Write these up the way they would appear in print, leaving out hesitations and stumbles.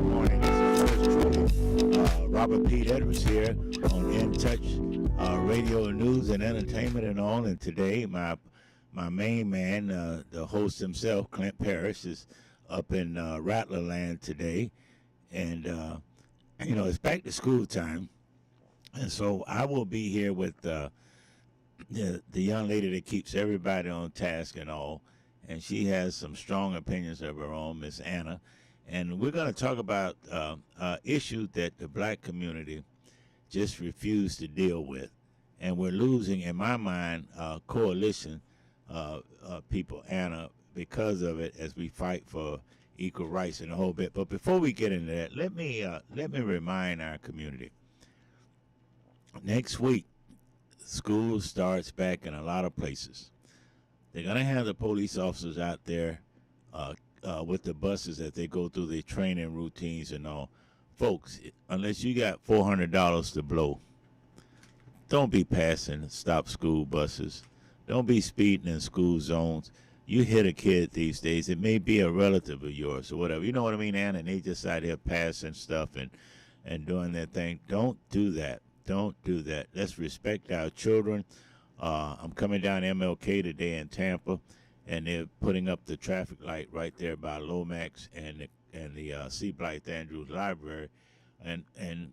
good morning. This is yours truly, Robert Pete Edwards here on In Touch Radio News and Entertainment and all. And today, my main man, the host himself, Clint Parrish, is up in Rattlerland today. And, it's back to school time. And so I will be here with the young lady that keeps everybody on task and all. And she has some strong opinions of her own, Miss Anna. And we're going to talk about an issue that the black community just refused to deal with. And we're losing, in my mind, coalition people, Anna, because of it as we fight for equal rights and the whole bit. But before we get into that, let me remind our community. Next week, school starts back in a lot of places. They're going to have the police officers out there with the buses as they go through their training routines and all. Folks, unless you got $400 to blow, don't be passing stop school buses. Don't be speeding in school zones. You hit a kid these days, it may be a relative of yours or whatever. You know what I mean, Anna? And they just out here passing stuff and doing their thing. Don't do that. Don't do that. Let's respect our children. I'm coming down MLK today in Tampa, and they're putting up the traffic light right there by Lomax and the C. Blythe Andrews Library, and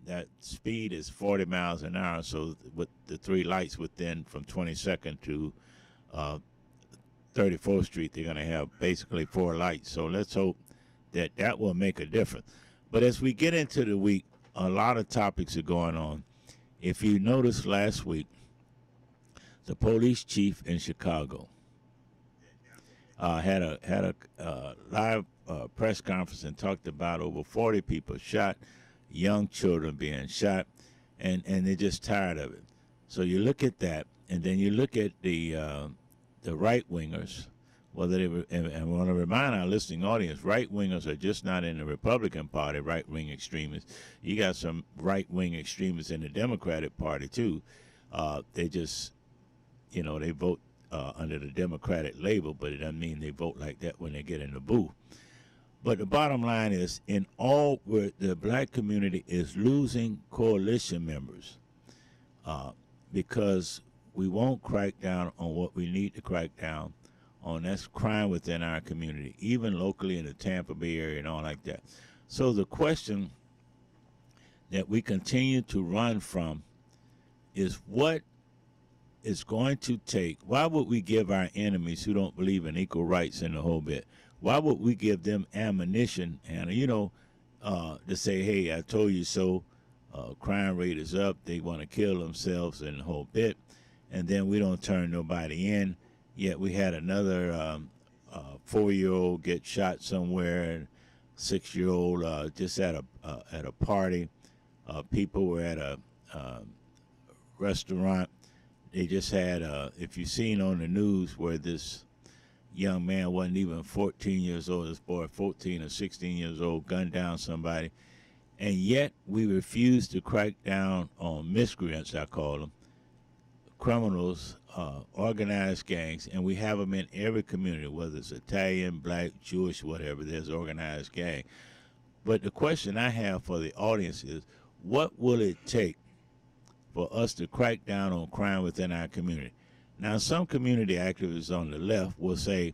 that speed is 40 miles an hour. So with the three lights within from 22nd to 34th Street, they're going to have basically four lights. So let's hope that will make a difference. But as we get into the week, a lot of topics are going on. If you noticed last week, the police chief in Chicago had a live press conference and talked about over 40 people shot, young children being shot, and they're just tired of it. So you look at that, and then you look at the right wingers. Whether they were, and I want to remind our listening audience, right wingers are just not in the Republican Party. Right wing extremists, you got some right wing extremists in the Democratic Party too. They just they vote under the Democratic label, but it doesn't mean they vote like that when they get in the booth. But the bottom line is, in all, where the black community is losing coalition members because we won't crack down on what we need to crack down on. That's crime within our community, even locally in the Tampa Bay area and all like that. So the question that we continue to run from is what it's going to take. Why would we give our enemies who don't believe in equal rights in the whole bit, why would we give them ammunition, Anna, to say, hey, I told you so, crime rate is up, they want to kill themselves and the whole bit, and then we don't turn nobody in. Yet we had another 4-year-old get shot somewhere, and 6-year-old just at a party. People were at a restaurant. They just had, if you've seen on the news where this young man wasn't even 14 years old, this boy 14 or 16 years old, gunned down somebody. And yet we refuse to crack down on miscreants, I call them, criminals, organized gangs, and we have them in every community, whether it's Italian, black, Jewish, whatever, there's organized gang. But the question I have for the audience is, what will it take for us to crack down on crime within our community? Now, some community activists on the left will say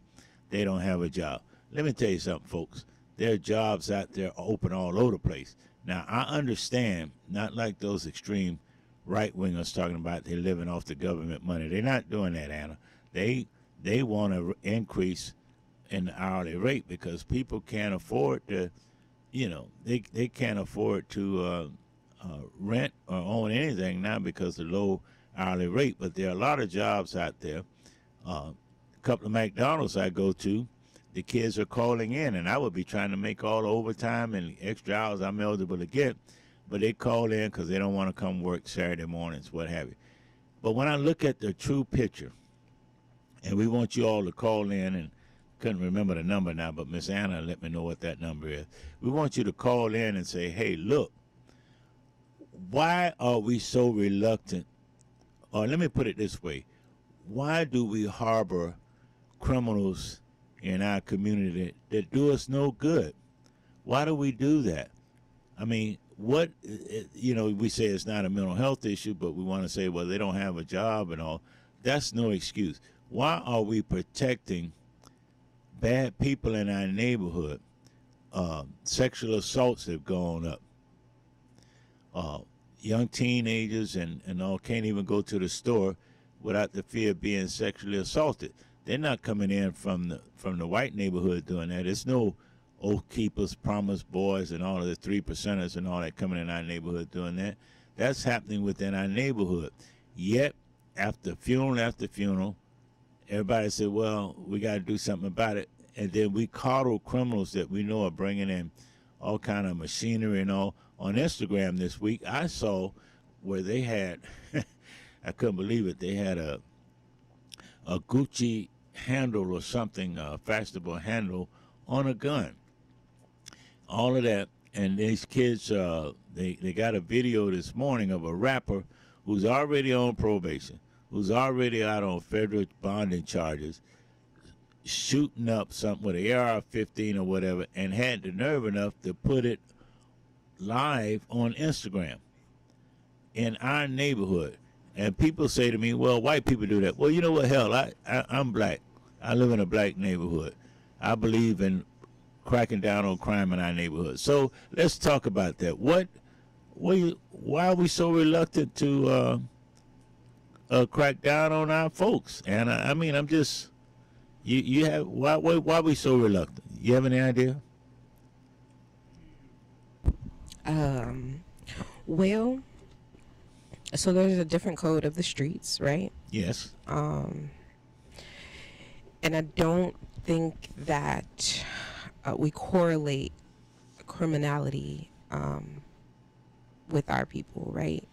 they don't have a job. Let me tell you something, folks. There are jobs out there open all over the place. Now, I understand, not like those extreme right-wingers talking about they're living off the government money. They're not doing that, Anna. They want to increase in the hourly rate because people can't afford to, they can't afford to rent or own anything now because of the low hourly rate. But there are a lot of jobs out there. A couple of McDonald's I go to, the kids are calling in, and I would be trying to make all the overtime and extra hours I'm eligible to get, but they call in because they don't want to come work Saturday mornings, what have you. But when I look at the true picture, and we want you all to call in, and couldn't remember the number now, but Miss Anna let me know what that number is. We want you to call in and say, hey, look, why are we so reluctant? Or let me put it this way. Why do we harbor criminals in our community that do us no good? Why do we do that? I mean, what, we say it's not a mental health issue, but we want to say, well, they don't have a job and all. That's no excuse. Why are we protecting bad people in our neighborhood? Sexual assaults have gone up. Uh, Young teenagers and all can't even go to the store without the fear of being sexually assaulted. They're not coming in from the white neighborhood doing that. It's no Oath Keepers, Promise Boys, and all of the 3%ers and all that coming in our neighborhood doing that. That's happening within our neighborhood. Yet, after funeral, everybody said, well, we got to do something about it. And then we coddle criminals that we know are bringing in all kind of machinery and all. On Instagram this week, I saw where they had, I couldn't believe it, they had a Gucci handle or something, a fashionable handle on a gun. All of that. And these kids, they got a video this morning of a rapper who's already on probation, who's already out on federal bonding charges, shooting up something with an AR-15 or whatever, and had the nerve enough to put it live on Instagram in our neighborhood. And people say to me, well, white people do that. Well, you know what? Hell, I'm black. I live in a black neighborhood. I believe in cracking down on crime in our neighborhood. So let's talk about that. Why are we so reluctant to crack down on our folks? And I mean, I'm just, you have, why are we so reluctant? You have any idea? Well, so there's a different code of the streets, right? Yes. And I don't think that we correlate criminality with our people, right?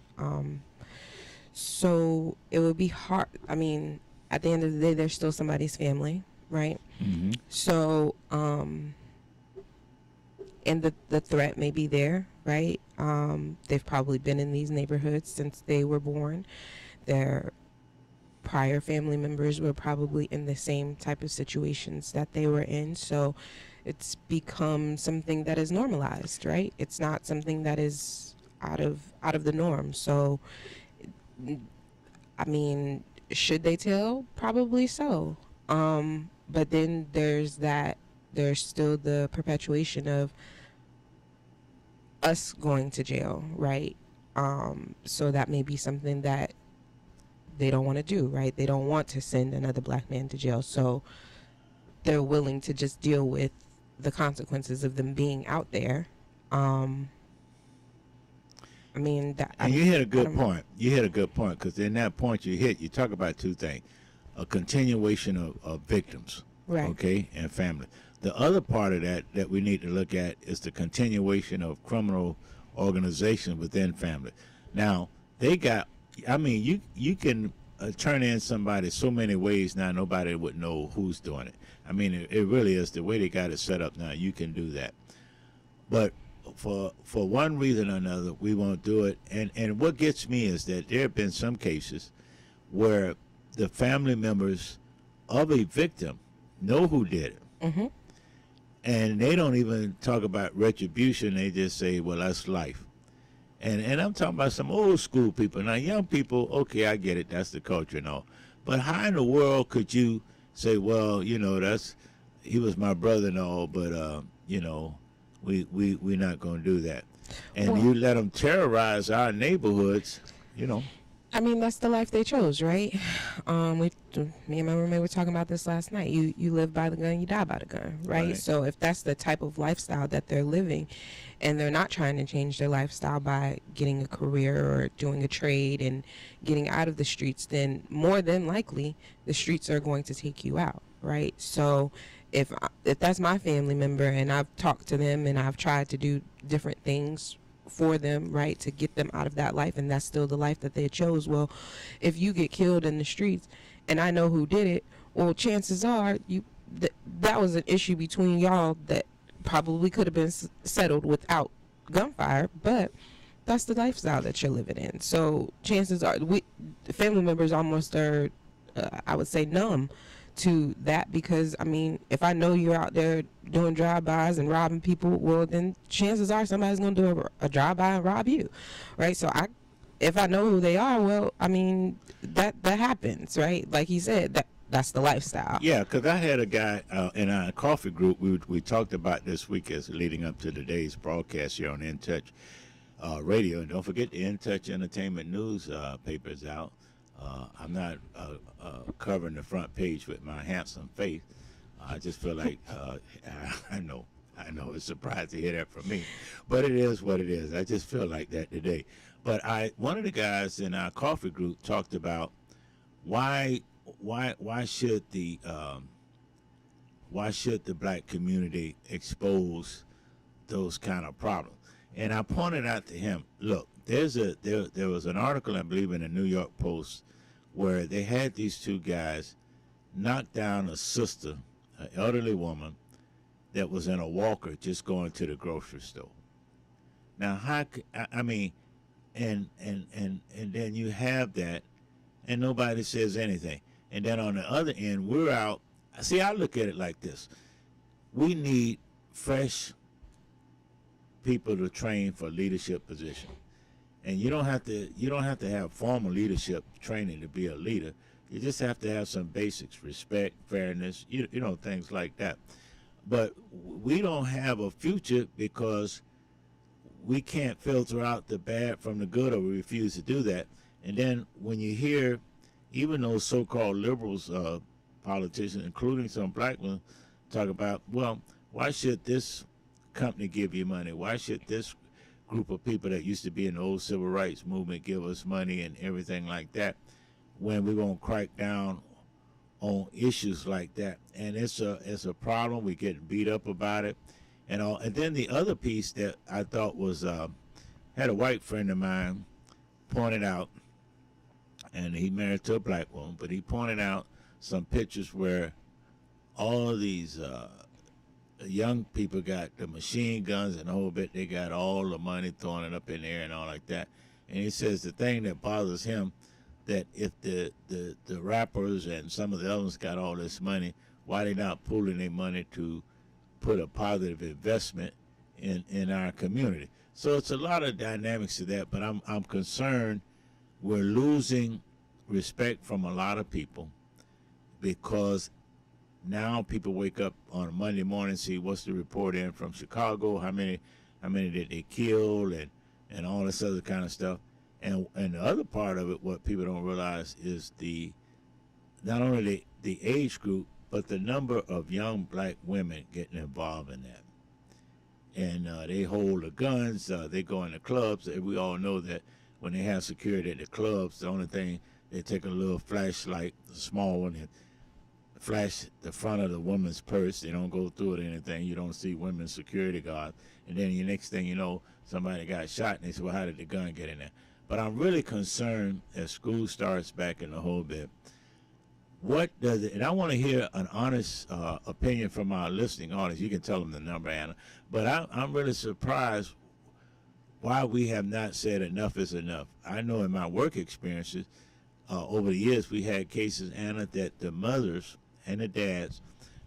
So it would be hard. I mean, at the end of the day, they're still somebody's family, right? Mm-hmm. So, and the threat may be there, right? They've probably been in these neighborhoods since they were born. Their prior family members were probably in the same type of situations that they were in. So it's become something that is normalized, right? It's not something that is out of the norm. So, I mean, should they tell? Probably so. But then there's still the perpetuation of us going to jail, right? So that may be something that they don't want to do, right? They don't want to send another black man to jail. So they're willing to just deal with the consequences of them being out there. I mean, and you hit a good point. You hit a good point, because in that point you talk about two things: a continuation of victims, right? Okay, and family. The other part of that we need to look at is the continuation of criminal organizations within family. Now they got. I mean, you can turn in somebody so many ways now. Nobody would know who's doing it. I mean, it really is the way they got it set up now. You can do that, but for one reason or another, we won't do it. And what gets me is that there have been some cases where the family members of a victim know who did it. Mm-hmm. And they don't even talk about retribution. They just say, well, that's life. And I'm talking about some old school people. Now, young people, okay, I get it. That's the culture and all. But how in the world could you say, well, he was my brother and all, but, we're not going to do that. And you let them terrorize our neighborhoods, I mean, that's the life they chose, right? Me and my roommate were talking about this last night. You live by the gun, you die by the gun, right? So if that's the type of lifestyle that they're living, and they're not trying to change their lifestyle by getting a career or doing a trade and getting out of the streets, then more than likely the streets are going to take you out, right? So if that's my family member and I've talked to them and I've tried to do different things for them, right, to get them out of that life, and that's still the life that they chose. Well, if you get killed in the streets and I know who did it, well, chances are that was an issue between y'all that probably could have been settled without gunfire, but that's the lifestyle that you're living in. So chances are the family members almost are I would say numb to that, because I mean, if I know you're out there doing drive-bys and robbing people, well, then chances are somebody's going to do a drive-by and rob you, right? So if I know who they are, well, I mean, that happens, right? Like he said, that's the lifestyle. Yeah, because I had a guy in our coffee group. We talked about this week as leading up to today's broadcast here on In Touch Radio. And don't forget the In Touch Entertainment News papers out. I'm not covering the front page with my handsome face. I just feel like I know it's surprising to hear that from me, but it is what it is. I just feel like that today. But one of the guys in our coffee group talked about why should the black community expose those kind of problems? And I pointed out to him, look, there was an article, I believe, in the New York Post where they had these two guys knock down a sister, an elderly woman that was in a walker just going to the grocery store. Now, I mean, and then you have that, and nobody says anything. And then on the other end, we're out. See, I look at it like this: we need fresh people to train for leadership position, and you don't have to have formal leadership training to be a leader. You just have to have some basics: respect, fairness, you know, things like that. But we don't have a future because we can't filter out the bad from the good, or we refuse to do that. And then when you hear even those so-called liberals, politicians, including some black ones, talk about, well, why should this company give you money? Why should this group of people that used to be in the old civil rights movement give us money and everything like that, when we're going to crack down on issues like that? And it's a problem. We're getting beat up about it and all. And then the other piece that I thought was, had a white friend of mine pointed out, and he married to a black woman, but he pointed out some pictures where all of these young people got the machine guns and the whole bit. They got all the money, throwing it up in the air and all like that. And he says the thing that bothers him, that if the rappers and some of the others got all this money, why they not pooling their money to put a positive investment in our community? So it's a lot of dynamics to that, but I'm concerned we're losing respect from a lot of people, because now people wake up on a Monday morning and see what's the report in from Chicago, how many did they kill, and all this other kind of stuff. And the other part of it, what people don't realize, is not only the age group, but the number of young black women getting involved in that. And they hold the guns, they go in the clubs. We all know that when they have security at the clubs, the only thing, they take a little flashlight, a small one, and flash the front of the woman's purse. They don't go through it or anything. You don't see women's security guards. And then the next thing you know, somebody got shot, and they say, well, how did the gun get in there? But I'm really concerned as school starts back in the whole bit. What does it, and I want to hear an honest opinion from our listening audience. You can tell them the number, Anna. But I'm really surprised why we have not said enough is enough. I know in my work experiences over the years, we had cases, Anna, that the mothers and the dads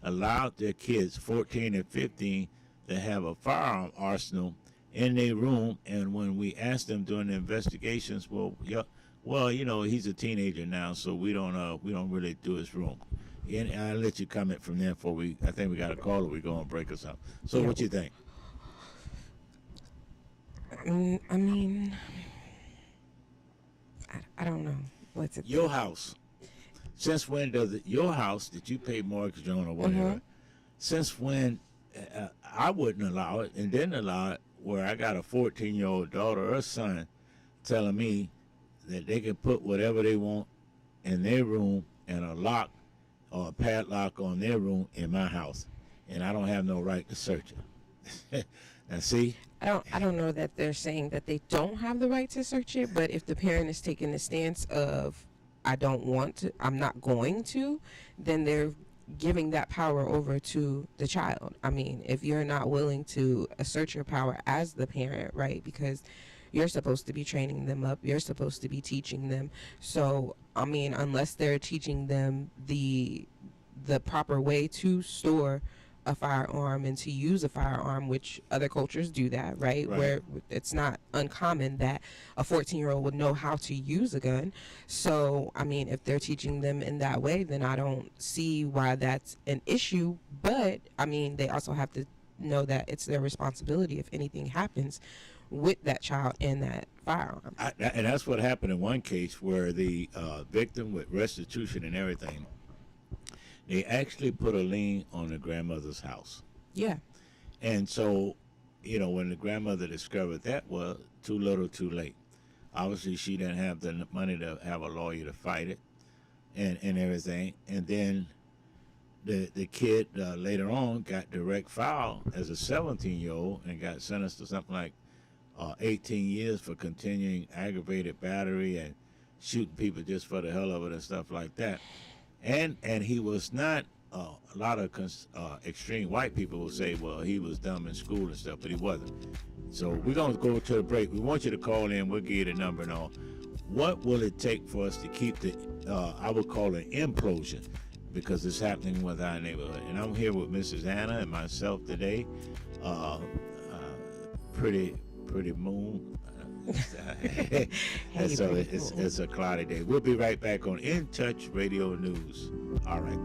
allowed their kids, 14 and 15, to have a firearm arsenal in their room. And when we asked them during the investigations, well, you know, he's a teenager now, so we don't really do his room. And I'll let you comment from there before I think we got a caller. We're going to break us up. So what you think? I mean, I don't know. What's it? Your house. Since when does it, your house that you pay mortgage on or whatever, since when, I wouldn't allow it and didn't allow it, where I got a 14-year-old daughter or son telling me that they can put whatever they want in their room and a lock or a padlock on their room in my house, and I don't have no right to search it. Now see, I don't know that they're saying that they don't have the right to search it, but if the parent is taking the stance of I don't want to, I'm not going to, then they're giving that power over to the child. I mean, if you're not willing to assert your power as the parent, right? Because you're supposed to be training them up, you're supposed to be teaching them. So, I mean, unless they're teaching them the the proper way to store a firearm and to use a firearm, which other cultures do that, right? Where it's not uncommon that a 14-year-old would know how to use a gun. So, I mean, if they're teaching them in that way, then I don't see why that's an issue. But, I mean, they also have to know that it's their responsibility if anything happens with that child and that firearm. And that's what happened in one case where the victim, with restitution and everything, they actually put a lien on the grandmother's house. Yeah. And so, when the grandmother discovered that, well, too little, too late. Obviously, she didn't have the money to have a lawyer to fight it and everything. And then the kid later on got direct file as a 17-year-old and got sentenced to something like 18 years for continuing aggravated battery and shooting people just for the hell of it and stuff like that. And he was not, a lot of extreme white people will say, well, he was dumb in school and stuff, but he wasn't. So we're going to go to the break. We want you to call in. We'll give you the number and all. What will it take for us to keep the, I would call it implosion, because it's happening with our neighborhood. And I'm here with Mrs. Anna and myself today. Pretty moon. And so it's a cloudy day. We'll be right back on In Touch Radio News. All right.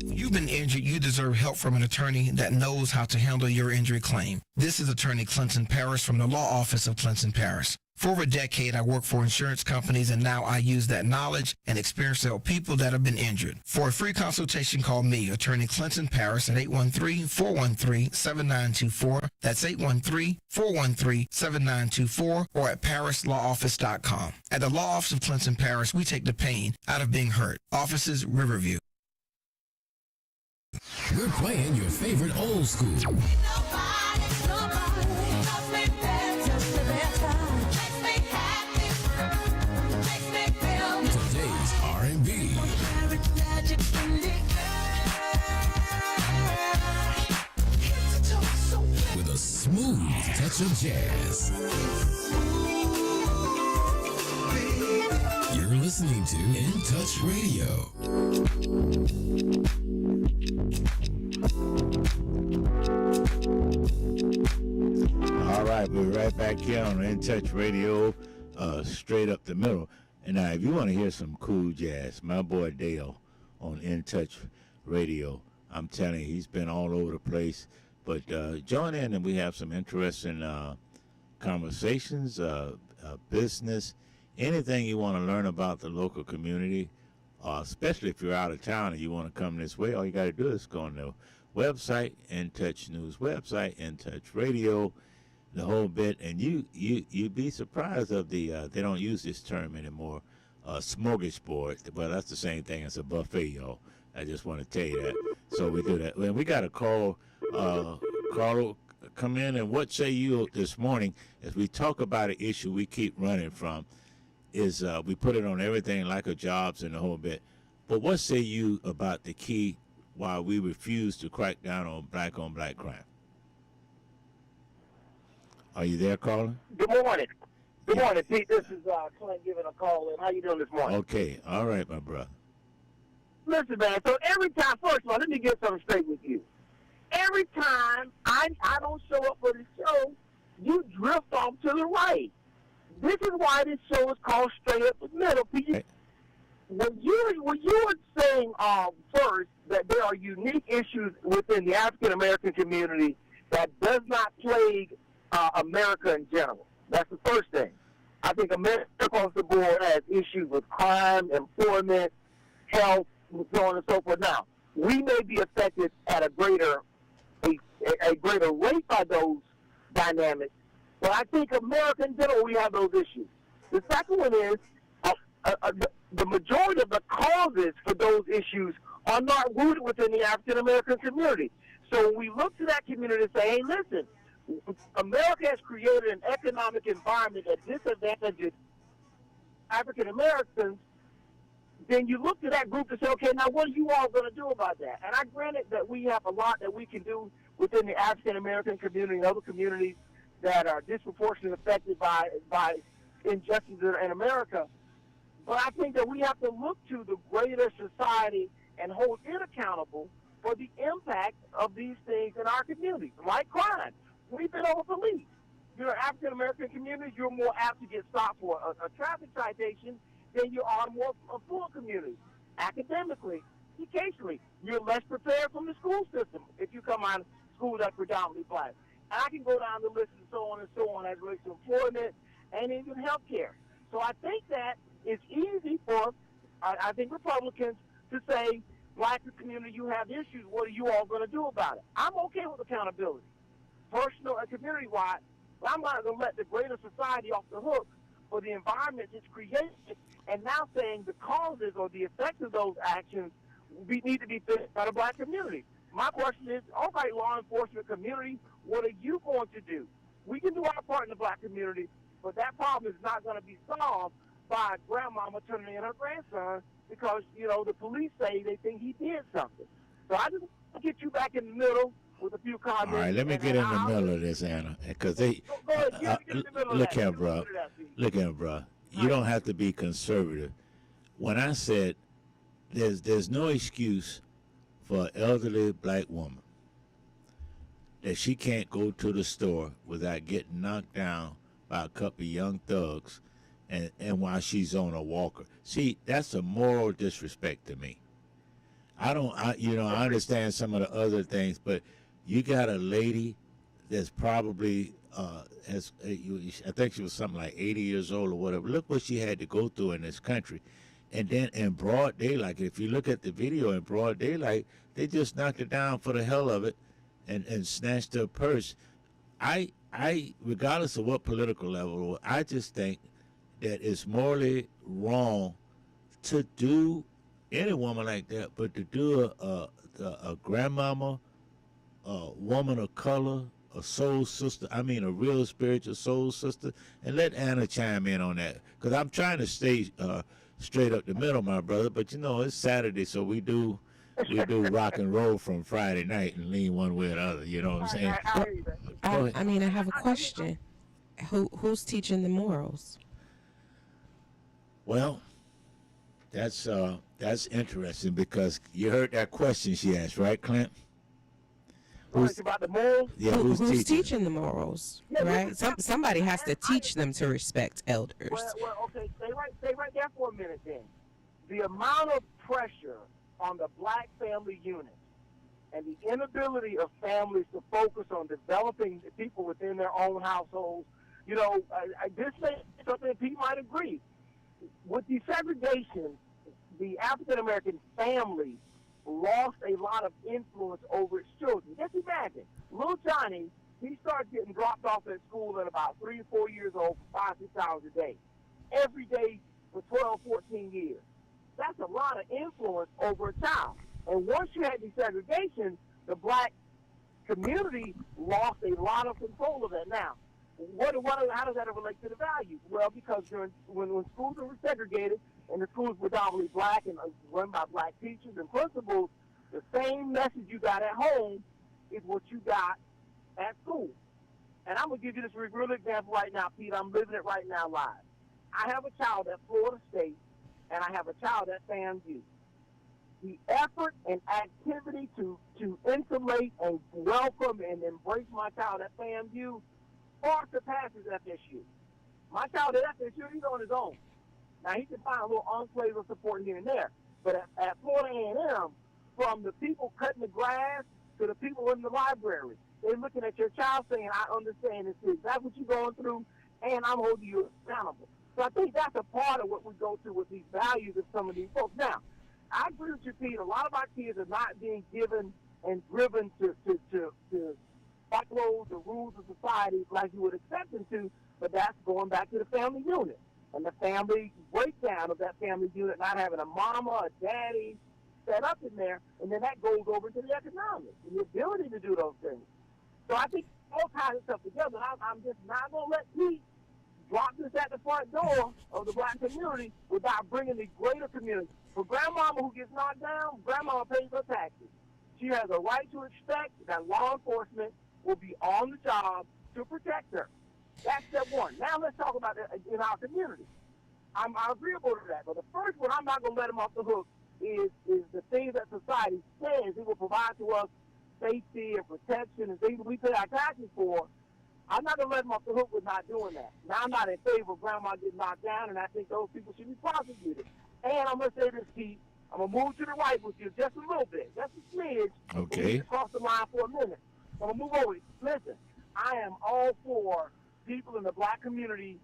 You've been injured, you deserve help from an attorney that knows how to handle your injury claim. This is attorney Clinton Paris from the law office of Clinton Paris. For over a decade, I worked for insurance companies, and now I use that knowledge and experience to help people that have been injured. For a free consultation, call me, attorney Clinton Paris, at 813-413-7924. That's 813-413-7924, or at parislawoffice.com. At the law office of Clinton Paris, we take the pain out of being hurt. Offices, Riverview. We're playing your favorite old school. Today's R&B. With a smooth touch of jazz. You're listening to In Touch Radio. All right, we're right back here on In Touch Radio, straight up the middle. And now, if you want to hear some cool jazz, my boy Dale on In Touch Radio, I'm telling you, he's been all over the place. But join in, and we have some interesting conversations, business, anything you want to learn about the local community, especially if you're out of town and you want to come this way. All you got to do is go on the website, In Touch News website, In Touch Radio, the whole bit, and you'd be surprised of the they don't use this term anymore, smorgasbord. Well, that's the same thing as a buffet, y'all. I just want to tell you that. So we do that. When we got a call, Carl, come in, and what say you this morning as we talk about an issue we keep running from is we put it on everything like a jobs and the whole bit. But what say you about the key why we refuse to crack down on black crime? Are you there, Carlin? Good morning. Good morning, Pete. This is Clint giving a call in. How you doing this morning? Okay. All right, my brother. Listen, man, so every time, first of all, let me get something straight with you. Every time I don't show up for the show, you drift off to the right. This is why this show is called Straight Up the Middle. Pete. Hey. When you were saying first that there are unique issues within the African American community that does not plague America in general. That's the first thing. I think America across the board has issues with crime, employment, health, so on and so forth. Now, we may be affected at a greater rate by those dynamics, but I think America in general, we have those issues. The second one is the majority of the causes for those issues are not rooted within the African American community. So when we look to that community and say, hey, listen, America has created an economic environment that disadvantages African Americans, then you look to that group and say, okay, now what are you all going to do about that? And I granted that we have a lot that we can do within the African American community and other communities that are disproportionately affected by injustices in America. But I think that we have to look to the greater society and hold it accountable for the impact of these things in our communities, like crime. We've been over police. You're an African American community, you're more apt to get stopped for a traffic citation than you are more a full community. Academically, educationally, you're less prepared from the school system if you come out of school that's predominantly black. And I can go down the list and so on as it relates to employment and even health care. So I think that it's easy for, I think, Republicans to say, black community, you have issues. What are you all going to do about it? I'm okay with accountability, personal and community-wide, but I'm not going to let the greater society off the hook for the environment it's created, and now saying the causes or the effects of those actions need to be fixed by the black community. My question is, all right, law enforcement community, what are you going to do? We can do our part in the black community, but that problem is not going to be solved by grandmama turning in her grandson because, the police say they think he did something. So I just want to get you back in the middle with a few comments. All right, let me get in the middle of this, Anna, because they look here, bro. Look here, bro. You don't have to be conservative. When I said there's no excuse for an elderly black woman that she can't go to the store without getting knocked down by a couple of young thugs and while she's on a walker. See, that's a moral disrespect to me. I understand some of the other things, but you got a lady that's probably I think she was something like 80 years old or whatever. Look what she had to go through in this country. And then in broad daylight, if you look at the video in broad daylight, they just knocked her down for the hell of it and snatched her purse. I regardless of what political level, I just think that it's morally wrong to do any woman like that, but to do a grandmama, a woman of color, a soul sister, a real spiritual soul sister, and let Anna chime in on that, because I'm trying to stay straight up the middle, my brother, but it's Saturday, so we do rock and roll from Friday night and lean one way or the other, you know what I'm saying? I have a question. Who's teaching the morals? Well, that's interesting, because you heard that question she asked, right, Clint? Who's about the morals? Yeah, who's teaching the morals, right? Somebody has to teach them to respect elders. Well, okay, stay right there for a minute then. The amount of pressure on the black family unit and the inability of families to focus on developing the people within their own households, this is something Pete might agree. With desegregation, the African-American family lost a lot of influence over its children. Just imagine, little Johnny, he starts getting dropped off at school at about 3 or 4 years old for 5-6 hours a day, every day for 12, 14 years. That's a lot of influence over a child. And once you had desegregation, the black community lost a lot of control of that. Now, how does that relate to the values? Well, because when schools were segregated and the schools were predominantly black and run by black teachers and principals, the same message you got at home is what you got at school. And I'm going to give you this real example right now, Pete. I'm living it right now live. I have a child at Florida State, and I have a child at FAMU. The effort and activity to insulate and welcome and embrace my child at FAMU far surpasses FSU. My child at FSU, he's on his own. Now, he can find a little enclave of support here and there. But at Florida A&M, from the people cutting the grass to the people in the library, they're looking at your child saying, I understand this. That's what you're going through, and I'm holding you accountable. So I think that's a part of what we go through with these values of some of these folks. Now, I agree with you, Pete. A lot of our kids are not being given and driven to follow the rules of society like you would expect them to, but that's going back to the family unit and the family breakdown of that family unit, not having a mama, a daddy set up in there, and then that goes over to the economics and the ability to do those things. So I think all kinds of stuff together. I'm just not going to let Pete drop this at the front door of the black community without bringing the greater community. For grandmama who gets knocked down, grandmama pays her taxes. She has a right to expect that law enforcement will be on the job to protect her. That's step one. Now let's talk about it in our community. I'm agreeable to that. But the first one, I'm not going to let them off the hook, is the things that society says it will provide to us, safety and protection and things that we pay our taxes for. I'm not going to let them off the hook with not doing that. Now, I'm not in favor of grandma getting knocked down, and I think those people should be prosecuted. And I'm going to say this, Keith. I'm going to move to the right with you just a little bit, just a smidge. Okay. Cross the line for a minute. I'm going to move over. Listen, I am all for people in the black community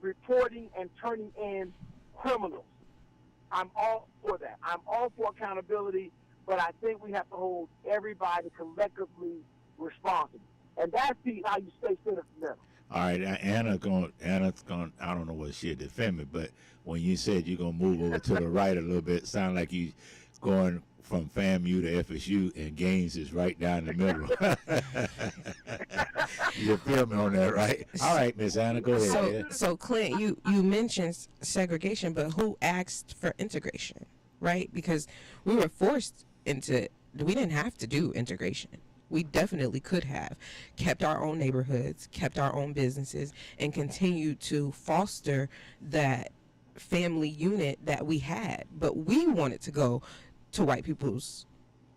reporting and turning in criminals. I'm all for that. I'm all for accountability, but I think we have to hold everybody collectively responsible. And that's how you stay citizen. All right, Anna's going. I don't know what she'll defend me, but when you said you're gonna move over to the right a little bit, sound like you going from FAMU to FSU, and Gaines is right down the middle. You feel me on that, right? All right, Miss Anna, go ahead. So Clint, you mentioned segregation, but who asked for integration, right? Because we were forced into. We didn't have to do integration. We definitely could have kept our own neighborhoods, kept our own businesses, and continued to foster that family unit that we had. But we wanted to go to white people's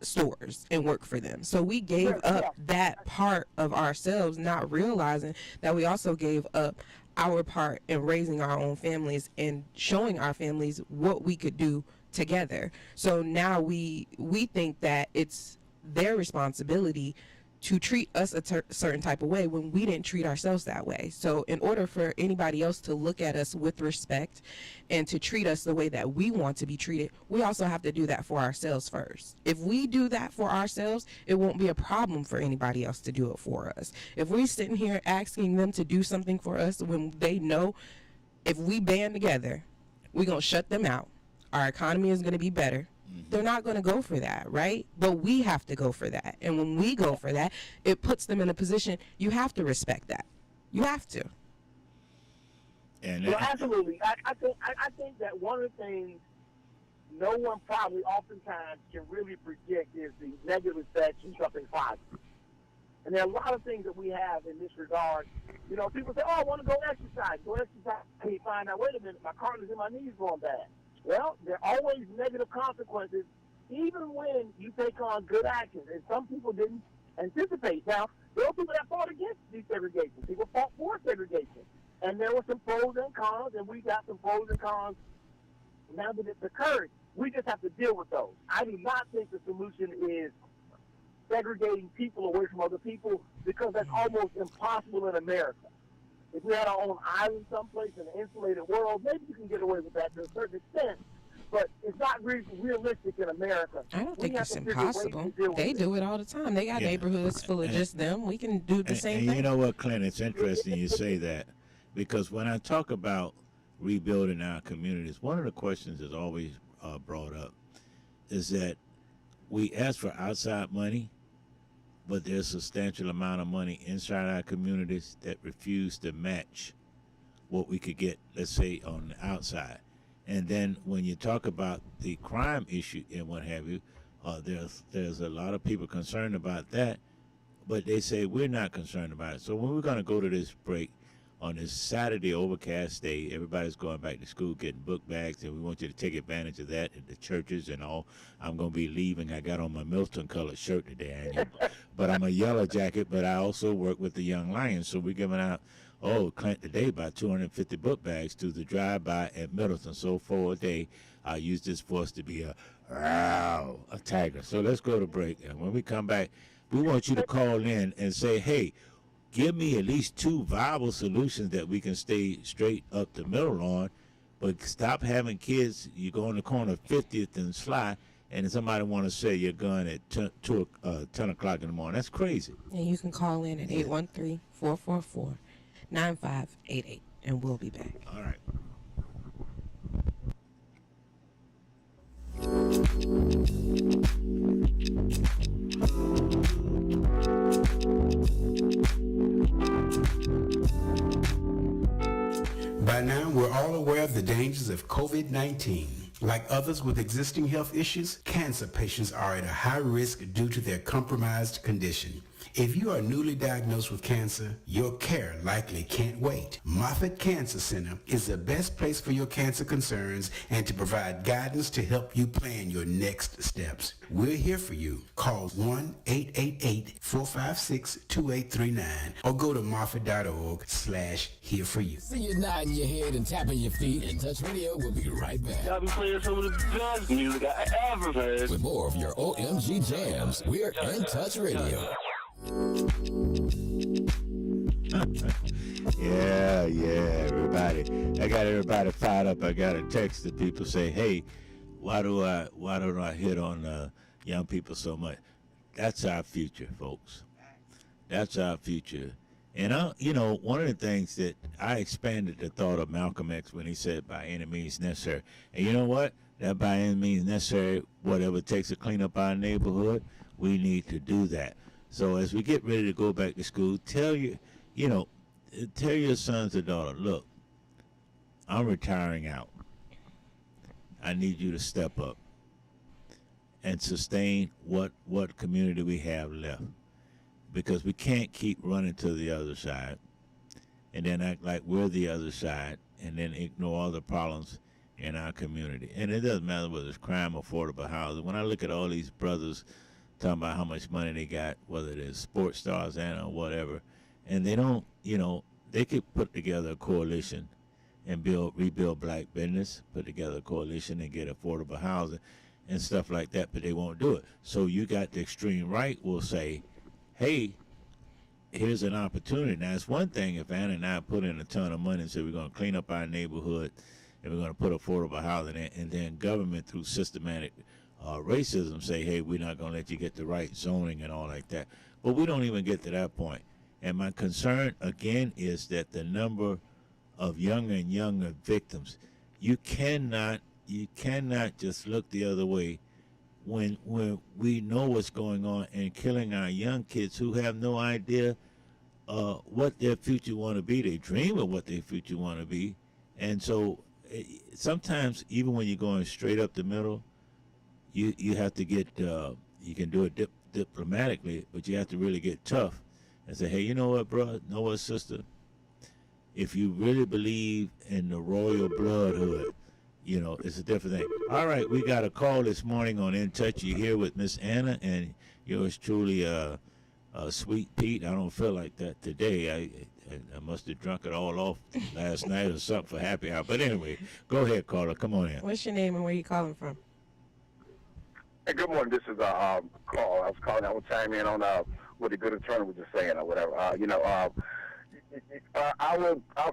stores and work for them. So we gave up that part of ourselves, not realizing that we also gave up our part in raising our own families and showing our families what we could do together. So now we think that it's their responsibility to treat us a certain type of way when we didn't treat ourselves that way. So in order for anybody else to look at us with respect and to treat us the way that we want to be treated, we also have to do that for ourselves first. If we do that for ourselves, it won't be a problem for anybody else to do it for us. If we're sitting here asking them to do something for us when they know if we band together, we're going to shut them out. Our economy is going to be better. They're not going to go for that, right? But we have to go for that. And when we go for that, it puts them in a position, you have to respect that. You have to. And well, absolutely. I think that one of the things no one probably oftentimes can really predict is the negative effects of something positive. And there are a lot of things that we have in this regard. You know, people say, oh, I want to go exercise. Go exercise. And you find out, wait a minute, my cartilage in my knees going bad. Well, there are always negative consequences, even when you take on good actions. And some people didn't anticipate. Now, there are people that fought against desegregation. People fought for segregation. And there were some pros and cons, and we got some pros and cons now that it's occurred. We just have to deal with those. I do not think the solution is segregating people away from other people, because that's almost impossible in America. If we had our own island someplace in an insulated world, maybe you can get away with that to a certain extent. But it's not realistic in America. I don't think it's impossible. They do it all the time. They got neighborhoods full of just them. We can do the same thing. And you know what, Clint? It's interesting you say that, because when I talk about rebuilding our communities, one of the questions that's always brought up is that we ask for outside money, but there's a substantial amount of money inside our communities that refuse to match what we could get, let's say, on the outside. And then when you talk about the crime issue and what have you, there's a lot of people concerned about that, but they say we're not concerned about it. So when we're going to go to this break on this Saturday overcast day, everybody's going back to school getting book bags, and we want you to take advantage of that at the churches and all. I'm going to be leaving. I got on my Milton colored shirt today, but I'm a yellow jacket, but I also work with the Young Lions, so we're giving out, Clint, today about 250 book bags to the drive-by at Middleton. So for a day, I use this voice to be a tiger. So let's go to break, and when we come back, we want you to call in and say, hey, give me at least two viable solutions that we can stay straight up the middle on, but stop having kids. You go in the corner of 50th and Sly, and somebody want to sell your gun at 10 o'clock in the morning. That's crazy. And you can call in at 813-444-9588, and we'll be back. All right. By now, we're all aware of the dangers of COVID-19. Like others with existing health issues, cancer patients are at a high risk due to their compromised condition. If you are newly diagnosed with cancer, your care likely can't wait. Moffitt Cancer Center is the best place for your cancer concerns and to provide guidance to help you plan your next steps. We're here for you. Call 1-888-456-2839 or go to moffitt.org/here for you. See you nodding your head and tapping your feet, and Touch Radio will be right back. Y'all be playing some of the best music I ever heard. With more of your OMG jams, we're In Touch Radio. Yeah, everybody. I got everybody fired up. I got a text that people say, "Hey, why don't I hit on young people so much?" That's our future, folks. That's our future. And one of the things that I expanded the thought of Malcolm X when he said, "By any means necessary." And you know what? That by any means necessary, whatever it takes to clean up our neighborhood, we need to do that. So as we get ready to go back to school, tell your sons and daughter, look, I'm retiring out. I need you to step up and sustain what community we have left, because we can't keep running to the other side and then act like we're the other side and then ignore all the problems in our community. And it doesn't matter whether it's crime or affordable housing. When I look at all these brothers talking about how much money they got, whether it is sports stars and or whatever, and they don't, they could put together a coalition and rebuild black business, put together a coalition and get affordable housing and stuff like that, but they won't do it. So you got the extreme right will say, hey, here's an opportunity. Now, it's one thing if Anna and I put in a ton of money and say we're going to clean up our neighborhood and we're going to put affordable housing in, and then government through systematic racism say, hey, we're not going to let you get the right zoning and all like that. But we don't even get to that point. And my concern, again, is that the number of younger and younger victims, you cannot just look the other way when we know what's going on and killing our young kids who have no idea what their future want to be. They dream of what their future want to be. And so sometimes, even when you're going straight up the middle, you have to get, you can do it diplomatically, but you have to really get tough and say, hey, you know what, bro? You know what, sister? If you really believe in the royal bloodhood, it's a different thing. All right, we got a call this morning on In Touch. You're here with Miss Anna, and yours truly, Sweet Pete. I don't feel like that today. I must have drunk it all off last night or something for happy hour. But anyway, go ahead, caller. Come on in. What's your name and where you calling from? Hey, good morning. This is Carl. I was calling. I was chiming in on what the good attorney was just saying or whatever. Our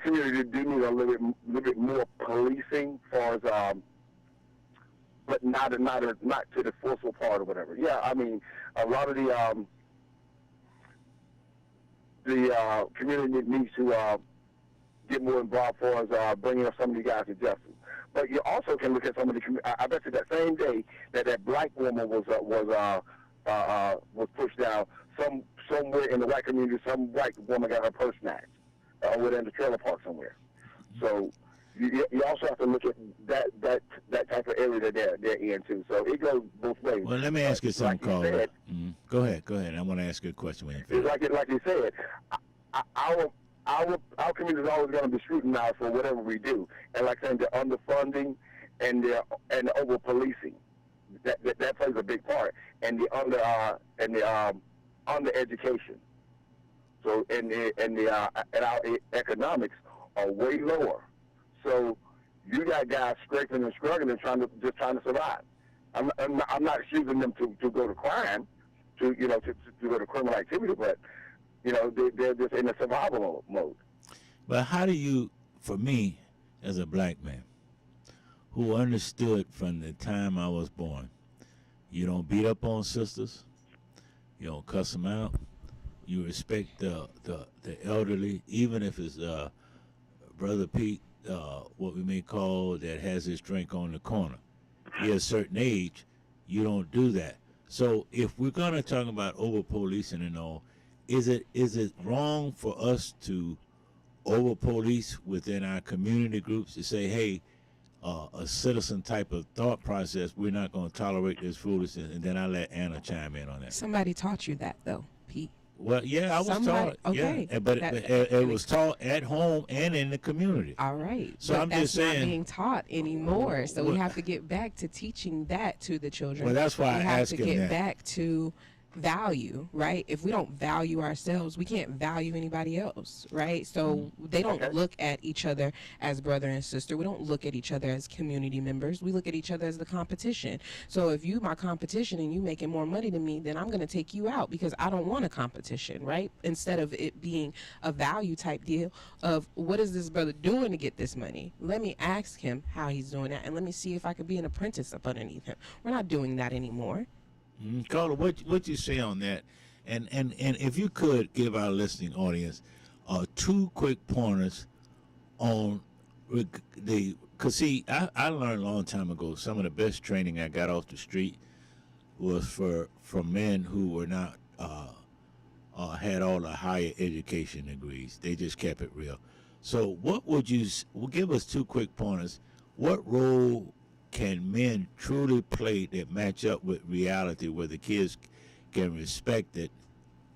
community do need a little bit more policing, as far as but not to the forceful part or whatever. Yeah, I mean, a lot of the community needs to get more involved as far as bringing up some of these guys to justice. But you also can look at some of the. I bet you that same day that black woman was pushed down, somewhere in the white community, some white woman got her purse snatched over in the trailer park somewhere. So you also have to look at that type of area that they're in too. So it goes both ways. Well, let me ask you something, Carl. Go ahead. I want to ask you a question when you finish. Like you said, our community is always going to be scrutinized for whatever we do, and like saying the underfunding and the over policing, that plays a big part, and the under education. So and our economics are way lower. So you got guys scraping and struggling, trying to survive. I'm not excusing them to go to crime, to go to criminal activity, but they're just in a survival mode. But how do you, for me, as a black man, who understood from the time I was born, you don't beat up on sisters, you don't cuss them out, you respect the elderly, even if it's Brother Pete, what we may call, that has his drink on the corner. He has a certain age, you don't do that. So if we're going to talk about over-policing and all, is it wrong for us to over-police within our community groups to say, hey, a citizen type of thought process. We're not going to tolerate this foolishness. And then I let Anna chime in on that. Somebody taught you that, though, Pete. Well, yeah, I was taught. Okay. Yeah, but it was taught at home and in the community. All right. So but I'm that's just saying, not being taught anymore. So we have to get back to teaching that to the children. Well, that's why I asked him that. We have to get back to value, right? If we don't value ourselves, we can't value anybody else, right? So they don't look at each other as brother and sister. We don't look at each other as community members. We look at each other as the competition. So if you my competition and you making more money than me, then I'm going to take you out because I don't want a competition, right? Instead of it being a value type deal of what is this brother doing to get this money? Let me ask him how he's doing that, and let me see if I could be an apprentice up underneath him. We're not doing that anymore. Carla, what you say on that, and if you could give our listening audience 2 quick pointers on because see, I learned a long time ago some of the best training I got off the street was from men who were not had all the higher education degrees. They just kept it real. So what would you give us 2 quick pointers? What role can men truly play that match up with reality where the kids can respect it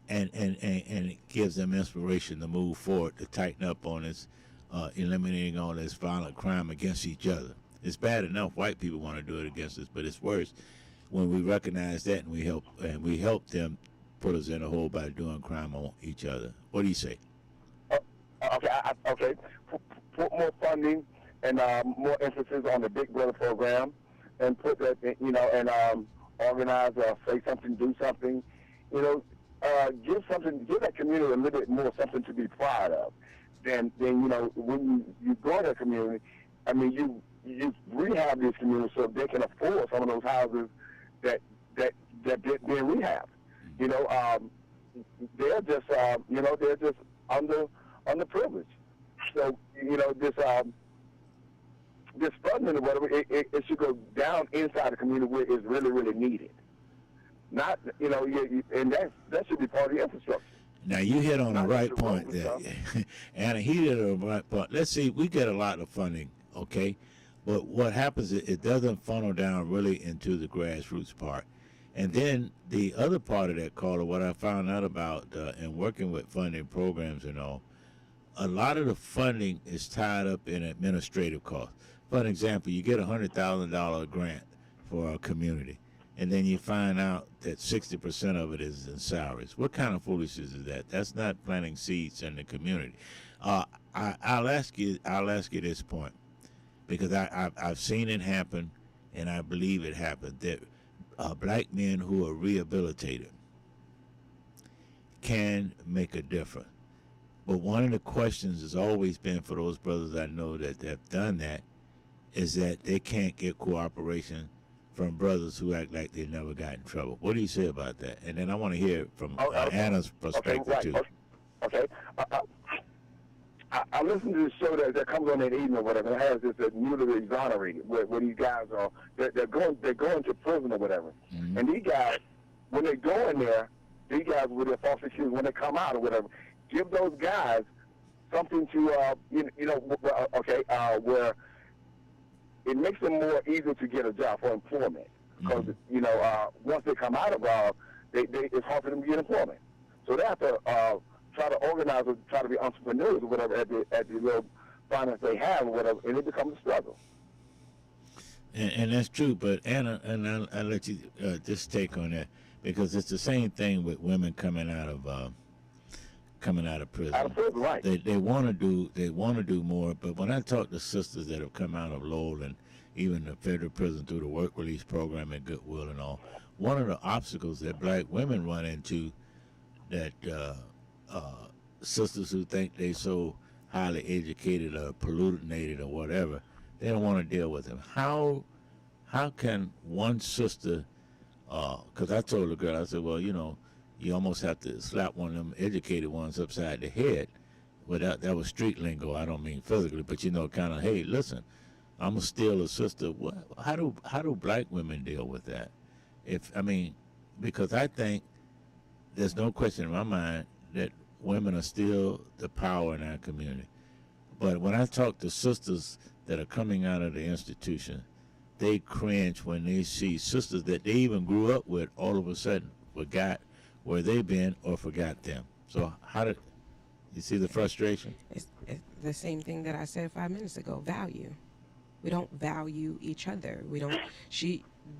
and it gives them inspiration to move forward, to tighten up on this, eliminating all this violent crime against each other? It's bad enough white people want to do it against us, but it's worse when we recognize that and we help them put us in a hole by doing crime on each other. What do you say? Okay. Put more funding and more emphasis on the Big Brother program, and put that, and organize or say something, do something, give that community a little bit more something to be proud of. Then when you go to a community, I mean, you rehab these communities so they can afford some of those houses that being rehabbed. They're just underprivileged. So this funding or whatever, it should go down inside the community where it's really, really needed. Not, and that should be part of the infrastructure. Now, you hit on the right point there. And he hit on the right point. Let's see, we get a lot of funding, okay? But what happens is it doesn't funnel down really into the grassroots part. And then the other part of that, Caller, what I found out about in working with funding programs and all, a lot of the funding is tied up in administrative costs. For example, you get a $100,000 grant for a community, and then you find out that 60% of it is in salaries. What kind of foolishness is that? That's not planting seeds in the community. I'll ask you this point, because I've seen it happen, and I believe it happened, that black men who are rehabilitated can make a difference. But one of the questions has always been for those brothers I know that have done that is that they can't get cooperation from brothers who act like they never got in trouble. What do you say about that? And then I want to hear from Anna's perspective, too. Okay. I listen to this show that comes on that evening or whatever. It has this newly exonerated where these guys are they're going to prison or whatever. Mm-hmm. And these guys, when they go in there, these guys with their false excuses, when they come out or whatever, give those guys something to where it makes them more easy to get a job for employment, because once they come out of it's hard for them to get employment. So they have to try to organize or try to be entrepreneurs or whatever at the little finance they have or whatever, and it becomes a struggle. And that's true, but Anna, and I'll let you just take on that, because it's the same thing with women coming out of prison. Out of prison, right? They want to do more. But when I talk to sisters that have come out of Lowell and even the federal prison through the work release program and Goodwill and all, one of the obstacles that black women run into, that sisters who think they so highly educated or plutinated or whatever, they don't want to deal with them. How can one sister? Because I told the girl, I said, well, you almost have to slap one of them educated ones upside the head. Well, that was street lingo. I don't mean physically, but kind of, hey, listen, I'm a still a sister. How do black women deal with that? Because I think there's no question in my mind that women are still the power in our community. But when I talk to sisters that are coming out of the institution, they cringe when they see sisters that they even grew up with all of a sudden forgot where they've been or forgot them. So how did you see the frustration? It's the same thing that I said 5 minutes ago. Value. We don't value each other. We don't.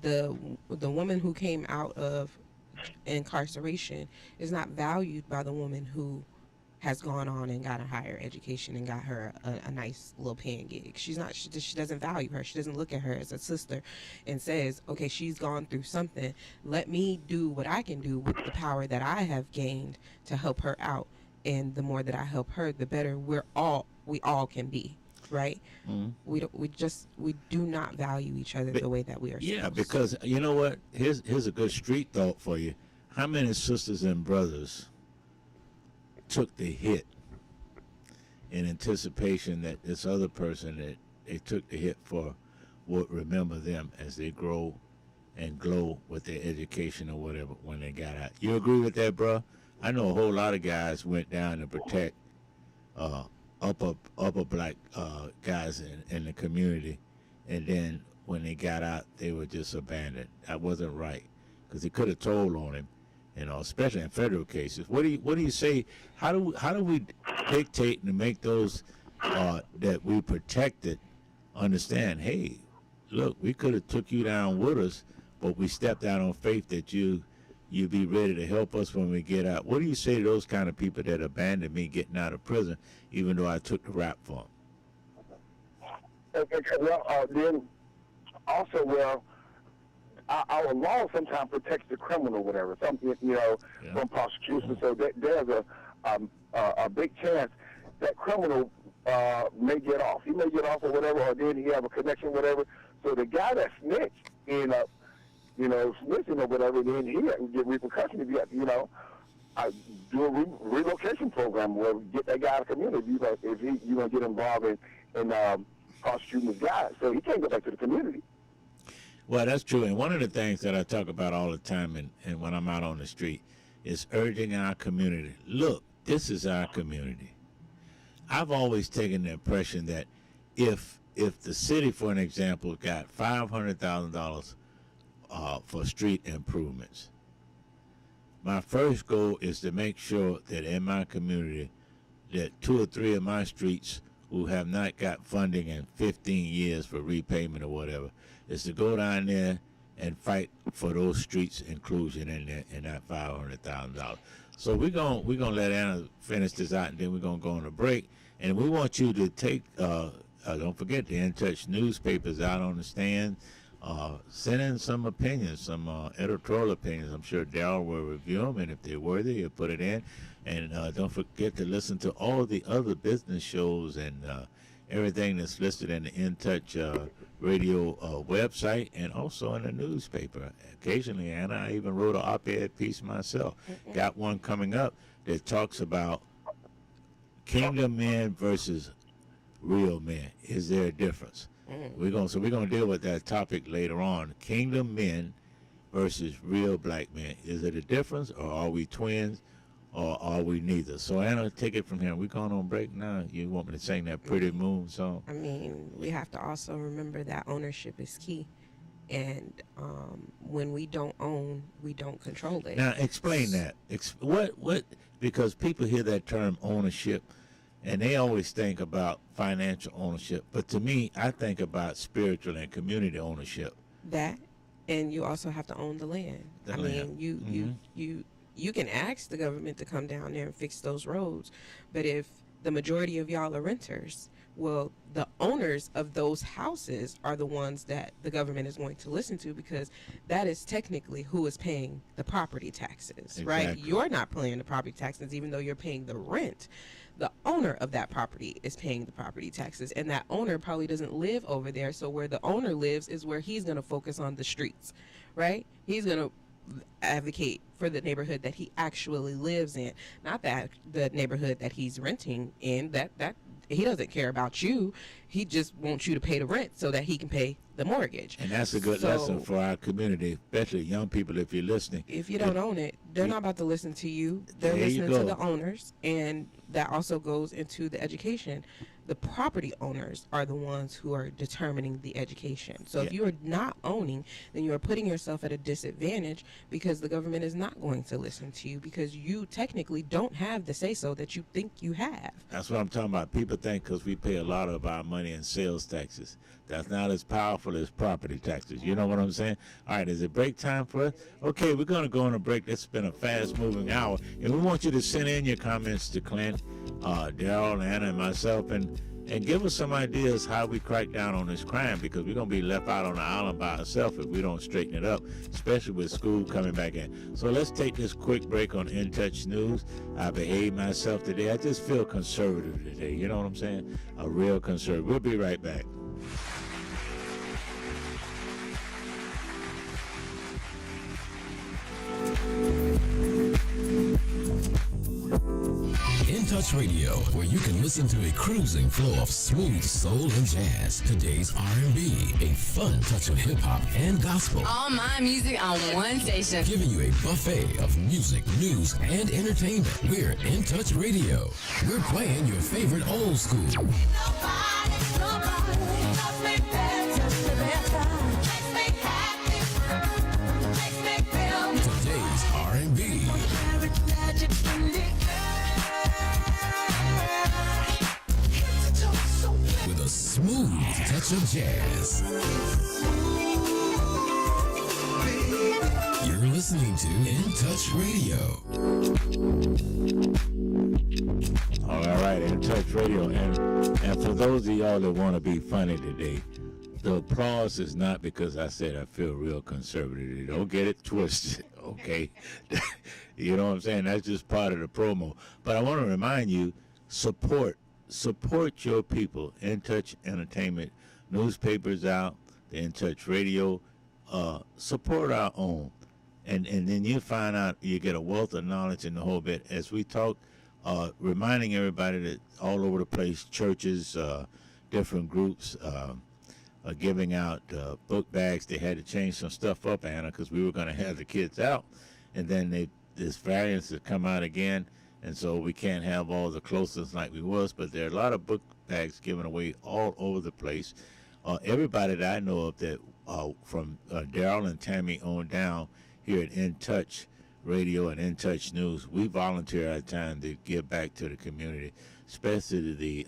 The woman who came out of incarceration is not valued by the woman who has gone on and got a higher education and got her a nice little paying gig. She doesn't value her. She doesn't look at her as a sister and says, okay, she's gone through something. Let me do what I can do with the power that I have gained to help her out. And the more that I help her, the better we all can be. Right? Mm-hmm. We do not value each other the way that we are. Yeah, because you know what? Here's a good street thought for you. How many sisters and brothers took the hit in anticipation that this other person that they took the hit for would remember them as they grow and glow with their education or whatever when they got out? You agree with that, bro? I know a whole lot of guys went down to protect upper black guys in the community, and then when they got out, they were just abandoned. That wasn't right, because it could have told on him, you know, especially in federal cases. What do you say? How do we dictate and make those that we protected understand? Hey, look, we could have took you down with us, but we stepped out on faith that you'd be ready to help us when we get out. What do you say to those kind of people that abandoned me getting out of prison, even though I took the rap for them? Well, then also, our law sometimes protects the criminal or whatever, something, you know, from prosecution. So there's a big chance that criminal may get off. He may get off or whatever, or then he have a connection, whatever. So the guy that snitched end up, you know, snitching or whatever, then he can get repercussions if you have, you know, do a relocation program where we get that guy out of the community. If you're going to get involved in prosecuting this guy, so he can't go back to the community. Well, that's true. And one of the things that I talk about all the time and when I'm out on the street is urging our community, look, this is our community. I've always taken the impression that if the city, for an example, got $500,000 for street improvements, my first goal is to make sure that in my community that 2 or 3 of my streets who have not got funding in 15 years for repayment or whatever, is to go down there and fight for those streets inclusion in that $500,000. So we're gonna let Anna finish this out, and then we're gonna go on a break. And we want you to take don't forget the In Touch newspapers out on the stand. Send in some opinions, some editorial opinions. I'm sure Darryl will review them, and if they're worthy, he'll put it in. And don't forget to listen to all the other business shows and everything that's listed in the In Touch radio website and also in the newspaper. Occasionally, Anna, I even wrote an op-ed piece myself. Got one coming up that talks about kingdom men versus real men. Is there a difference? We're gonna deal with that topic later on. Kingdom men versus real black men. Is it a difference, or are we twins, or are we neither? So Anna, take it from here. We're going on break now. You want me to sing that Pretty Moon song? I mean, we have to also remember that ownership is key, and when we don't own, we don't control it. Now explain that. What? Because people hear that term ownership, and they always think about financial ownership. But to me, I think about spiritual and community ownership. That, and you also have to own the land. I mean, you can ask the government to come down there and fix those roads, but if the majority of y'all are renters, well, the owners of those houses are the ones that the government is going to listen to, because that is technically who is paying the property taxes, right? You're not paying the property taxes, even though you're paying the rent. The owner of that property is paying the property taxes, and that owner probably doesn't live over there. So where the owner lives is where he's going to focus on the streets, right? He's going to advocate for the neighborhood that he actually lives in, not that the neighborhood that he's renting in. That he doesn't care about you. He just wants you to pay the rent so that he can pay the mortgage. And that's a good lesson for our community, especially young people, if you're listening. If you don't own it, they're not about to listen to you. They're listening to the owners, and that also goes into the education. The property owners are the ones who are determining the education. So if you are not owning, then you are putting yourself at a disadvantage because the government is not going to listen to you because you technically don't have the say-so that you think you have. That's what I'm talking about. People think because we pay a lot of our money in sales taxes, that's not as powerful as property taxes. You know what I'm saying? All right, is it break time for us? Okay, we're going to go on a break. It's been a fast-moving hour. And we want you to send in your comments to Clint, Daryl, Anna, and myself, and give us some ideas how we crack down on this crime, because we're going to be left out on the island by ourselves if we don't straighten it up, especially with school coming back in. So let's take this quick break on In Touch News. I behaved myself today. I just feel conservative today. You know what I'm saying? A real conservative. We'll be right back. In Touch Radio, where you can listen to a cruising flow of smooth soul and jazz, today's R&B, a fun touch of hip-hop and gospel. All my music on one station. Giving you a buffet of music, news, and entertainment. We're In Touch Radio. We're playing your favorite old school. Today's R&B. With a smooth touch of jazz. You're listening to In Touch Radio. All right, In Touch Radio. And for those of y'all that want to be funny today, the applause is not because I said I feel real conservative. Don't get it twisted, okay? You know what I'm saying? That's just part of the promo. But I want to remind you, support your people. In Touch Entertainment, newspapers out, the In Touch Radio. Support our own. And then you find out, you get a wealth of knowledge in the whole bit. As we talk, reminding everybody that all over the place, churches, different groups, are giving out book bags. They had to change some stuff up, Anna, because we were going to have the kids out. And then this variance has come out again. And so we can't have all the closeness like we was. But there are a lot of book bags given away all over the place. Everybody that I know of that from Daryl and Tammy on down here at In Touch Radio and In Touch News, we volunteer our time to give back to the community, especially the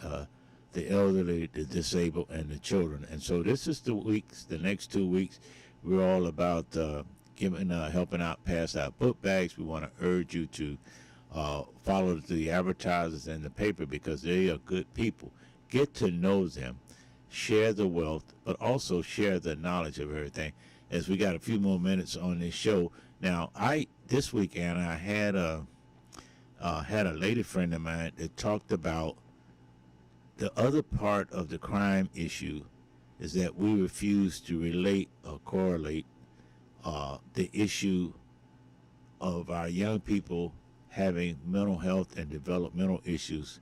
elderly, the disabled, and the children. And so this is the next 2 weeks, we're all about helping out, pass out book bags. We want to urge you to follow the advertisers in the paper because they are good people. Get to know them, share the wealth, but also share the knowledge of everything. As we got a few more minutes on this show. Now, this week, Anna, I had a lady friend of mine that talked about the other part of the crime issue is that we refuse to relate or correlate the issue of our young people having mental health and developmental issues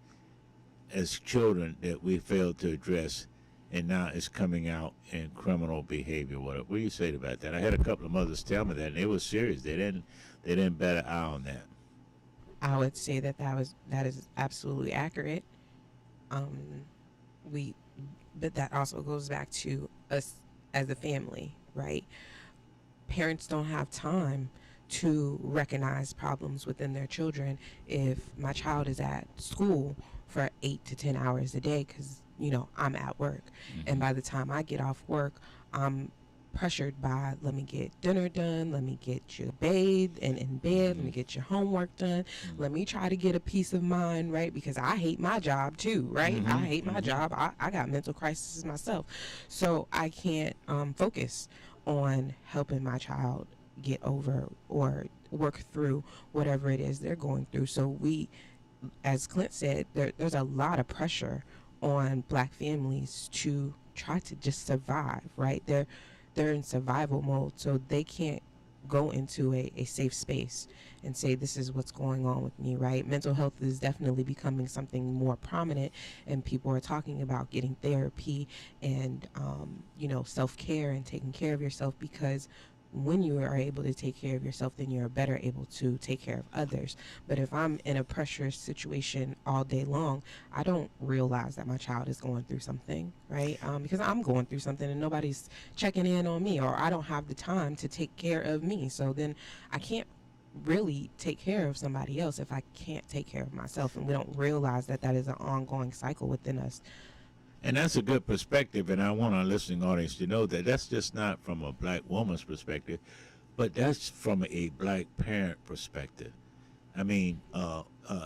as children that we failed to address, and now it's coming out in criminal behavior. What do you say about that? I had a couple of mothers tell me that, and they were serious. They didn't bat an eye on that. I would say that is absolutely accurate. But that also goes back to us as a family, right? Parents don't have time to recognize problems within their children. If my child is at school for 8 to 10 hours a day, because I'm at work, and by the time I get off work, I'm pressured by, let me get dinner done, let me get you bathed and in bed, let me get your homework done, let me try to get a peace of mind, right? Because I hate my job too, right? I hate my job. I got mental crises myself, so I can't focus on helping my child get over or work through whatever it is they're going through. So we, as Clint said, there's a lot of pressure on Black families to try to just survive, right? They're in survival mode, so they can't go into a safe space and say, this is what's going on with me, right? Mental health is definitely becoming something more prominent, and people are talking about getting therapy and, self-care and taking care of yourself, because when you are able to take care of yourself, then you're better able to take care of others. But if I'm in a pressurous situation all day long, I don't realize that my child is going through something, right? Because I'm going through something and nobody's checking in on me, or I don't have the time to take care of me. So then I can't really take care of somebody else if I can't take care of myself. And we don't realize that that is an ongoing cycle within us. And that's a good perspective, and I want our listening audience to know that that's just not from a black woman's perspective, but that's from a black parent perspective. I mean,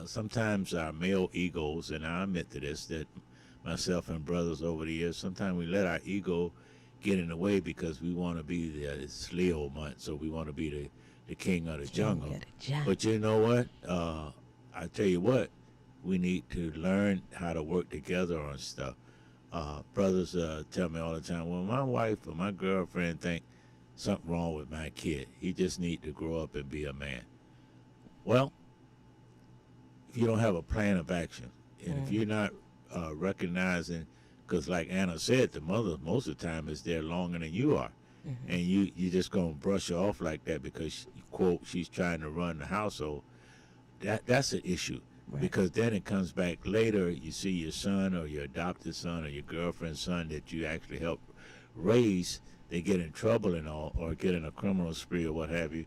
sometimes our male egos, and I admit to this, that myself and brothers over the years, sometimes we let our ego get in the way because we want to be it's Leo month, so we want to be the king of the jungle. But you know what? I tell you what, we need to learn how to work together on stuff. Brothers tell me all the time, well, my wife or my girlfriend think something wrong with my kid. He just need to grow up and be a man. Well, if you don't have a plan of action, and if you're not recognizing, because like Anna said, the mother most of the time is there longer than you are. And you just going to brush her off like that because, quote, she's trying to run the household. That's an issue. Right. Because then it comes back later, you see your son or your adopted son or your girlfriend's son that you actually helped raise, they get in trouble and all, or get in a criminal spree or what have you,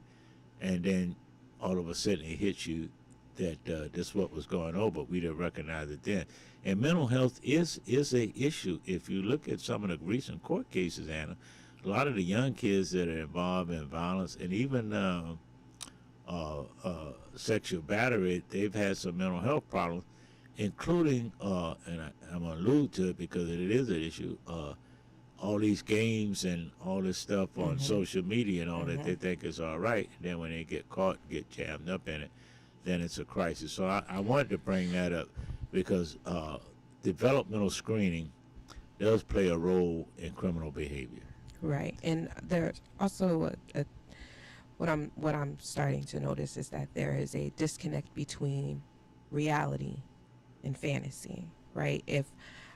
and then all of a sudden it hits you that this is what was going on, but we didn't recognize it then. And mental health is a issue. If you look at some of the recent court cases, Anna, a lot of the young kids that are involved in violence and even sexual battery, they've had some mental health problems, including, and I'm going to allude to it because it is an issue, all these games and all this stuff on social media and all that they think is all right. And then when they get caught, get jammed up in it, then it's a crisis. So I wanted to bring that up because developmental screening does play a role in criminal behavior. Right. And there's also what I'm starting to notice is that there is a disconnect between reality and fantasy, right? If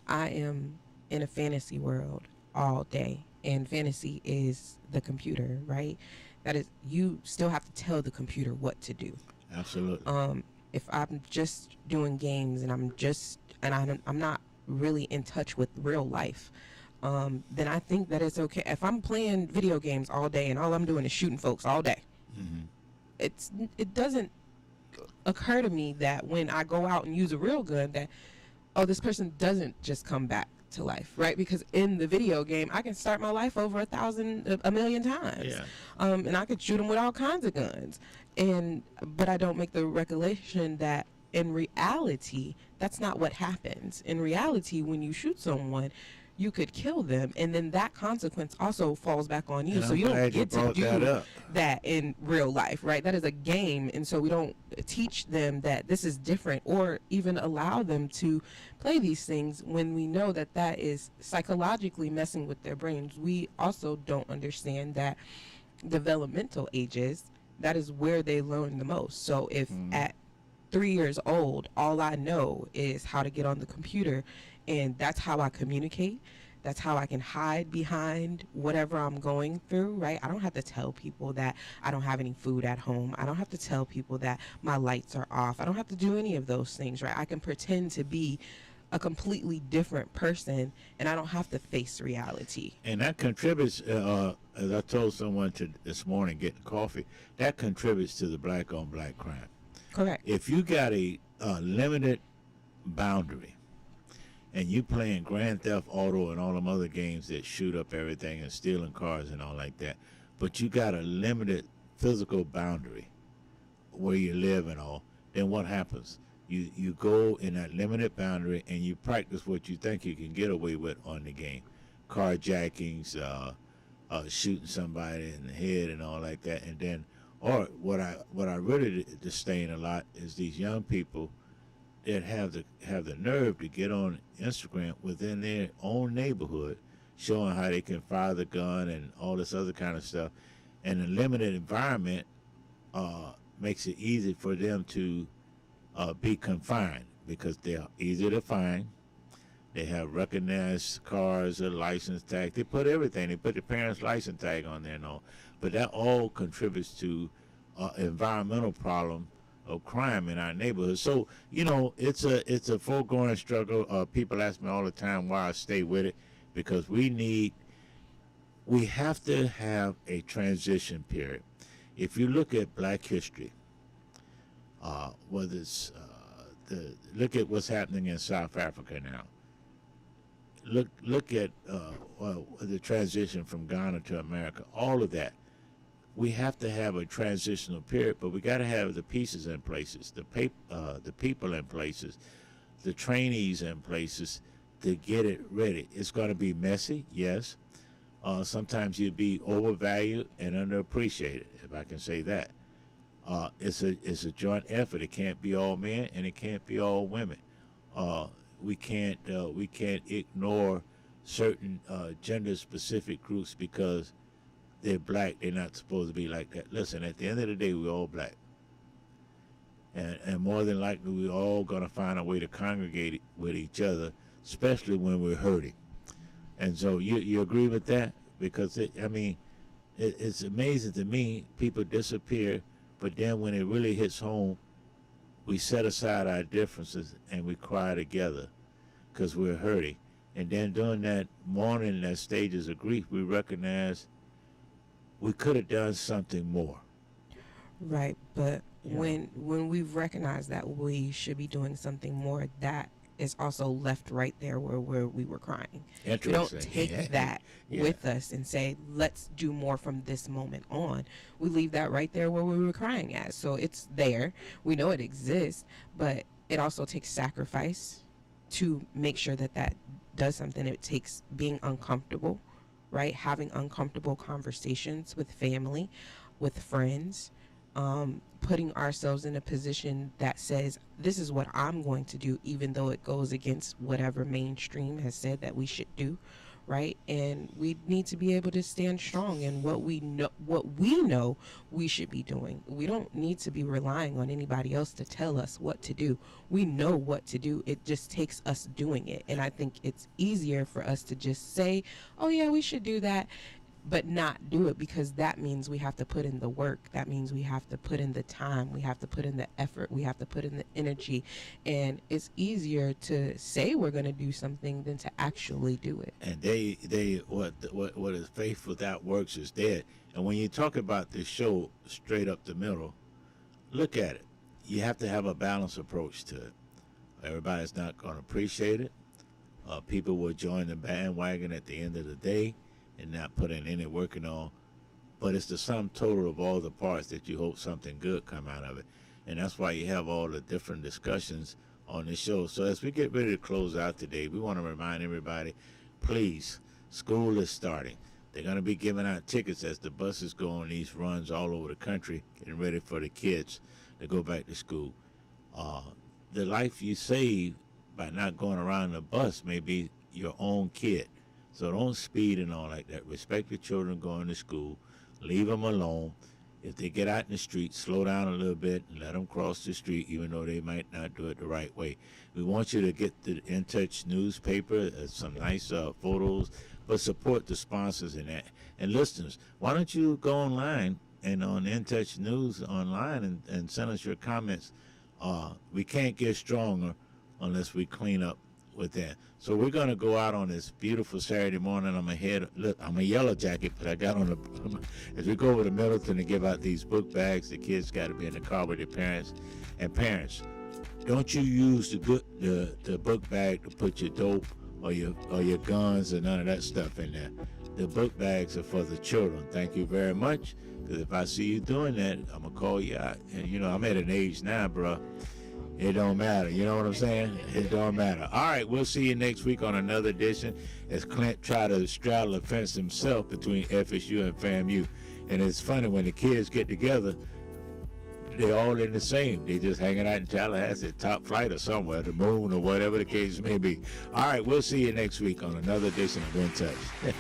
I am in a fantasy world all day, and fantasy is the computer, right? That is, you still have to tell the computer what to do. Absolutely. If I'm just doing games and I'm not really in touch with real life, then I think that it's okay. If I'm playing video games all day and all I'm doing is shooting folks all day, it doesn't occur to me that when I go out and use a real gun that, oh, this person doesn't just come back to life, right? Because in the video game, I can start my life over a million times. Yeah. And I could shoot them with all kinds of guns. But I don't make the recollection that in reality, that's not what happens. In reality, when you shoot someone, you could kill them, and then that consequence also falls back on you. So you don't get to do that in real life, right? That is a game, and so we don't teach them that this is different or even allow them to play these things when we know that that is psychologically messing with their brains. We also don't understand that developmental ages, that is where they learn the most. So if at 3 years old, all I know is how to get on the computer, and that's how I communicate. That's how I can hide behind whatever I'm going through, right? I don't have to tell people that I don't have any food at home. I don't have to tell people that my lights are off. I don't have to do any of those things, right? I can pretend to be a completely different person, and I don't have to face reality. And that contributes, as I told someone this morning getting coffee, that contributes to the black on black crime. Correct. If you got a limited boundary and you playing Grand Theft Auto and all them other games that shoot up everything and stealing cars and all like that, but you got a limited physical boundary where you live and all, then what happens? You go in that limited boundary and you practice what you think you can get away with on the game. Carjackings, shooting somebody in the head and all like that. And then, or what I really disdain a lot is these young people that have the nerve to get on Instagram within their own neighborhood, showing how they can fire the gun and all this other kind of stuff. And a limited environment makes it easy for them to be confined because they're easy to find. They have recognized cars, a license tag. They put everything. They put the parents' license tag on there and all. But that all contributes to environmental problem of crime in our neighborhood. So, you know, it's a foregoing struggle. People ask me all the time why I stay with it, because we have to have a transition period. If you look at Black history, whether it's look at what's happening in South Africa now. Look at the transition from Ghana to America. All of that. We have to have a transitional period, but we got to have the pieces in places, the people in places, the trainees in places to get it ready. It's going to be messy, yes. Sometimes you'll be overvalued and underappreciated, if I can say that. It's a joint effort. It can't be all men and it can't be all women. We can't ignore certain gender-specific groups because they're Black. They're not supposed to be like that. Listen, at the end of the day, we're all Black, and more than likely, we're all gonna find a way to congregate with each other, especially when we're hurting. And so, you agree with that? Because it's amazing to me. People disappear, but then when it really hits home, we set aside our differences and we cry together because we're hurting. And then during that mourning, that stages of grief, we recognize we could have done something more. Right, but when we recognize that we should be doing something more, that is also left right there where we were crying. We don't take that with us and say, let's do more from this moment on. We leave that right there where we were crying at. So it's there. We know it exists, but it also takes sacrifice to make sure that does something. It takes being uncomfortable, right? Having uncomfortable conversations with family, with friends, putting ourselves in a position that says, this is what I'm going to do, even though it goes against whatever mainstream has said that we should do, right? And we need to be able to stand strong in what we know we should be doing. We don't need to be relying on anybody else to tell us what to do. We know what to do. It just takes us doing it. And I think it's easier for us to just say, oh yeah, we should do that, but not do it, because that means we have to put in the work. That means we have to put in the time. We have to put in the effort. We have to put in the energy. And it's easier to say we're going to do something than to actually do it. And what is faith without works is dead. And when you talk about this show straight up the middle, look at it. You have to have a balanced approach to it. Everybody's not going to appreciate it. People will join the bandwagon at the end of the day and not put in any working on, but it's the sum total of all the parts that you hope something good come out of it. And that's why you have all the different discussions on the show. So as we get ready to close out today, we want to remind everybody, please, school is starting. They're going to be giving out tickets as the buses go on these runs all over the country, getting ready for the kids to go back to school. The life you save by not going around the bus may be your own kid. So don't speed and all like that. Respect the children going to school. Leave them alone. If they get out in the street, slow down a little bit and let them cross the street, even though they might not do it the right way. We want you to get the In Touch newspaper, some nice photos, but support the sponsors in that. And listeners, why don't you go online and on In Touch News online and send us your comments. We can't get stronger unless we clean up with that. So we're going to go out on this beautiful Saturday morning. I'm a yellow jacket, but I got on as we go over to Middleton to give out these book bags, the kids got to be in the car with their parents. And parents, don't you use the book bag to put your dope or your guns or none of that stuff in there. The book bags are for the children. Thank you very much. Because if I see you doing that, I'm going to call you out. And, I'm at an age now, bro. It don't matter. You know what I'm saying? It don't matter. All right, we'll see you next week on another edition as Clint try to straddle the fence himself between FSU and FAMU. And it's funny when the kids get together, they're all in the same. They just hanging out in Tallahassee, top flight or somewhere, the moon or whatever the case may be. All right, we'll see you next week on another edition of In Touch.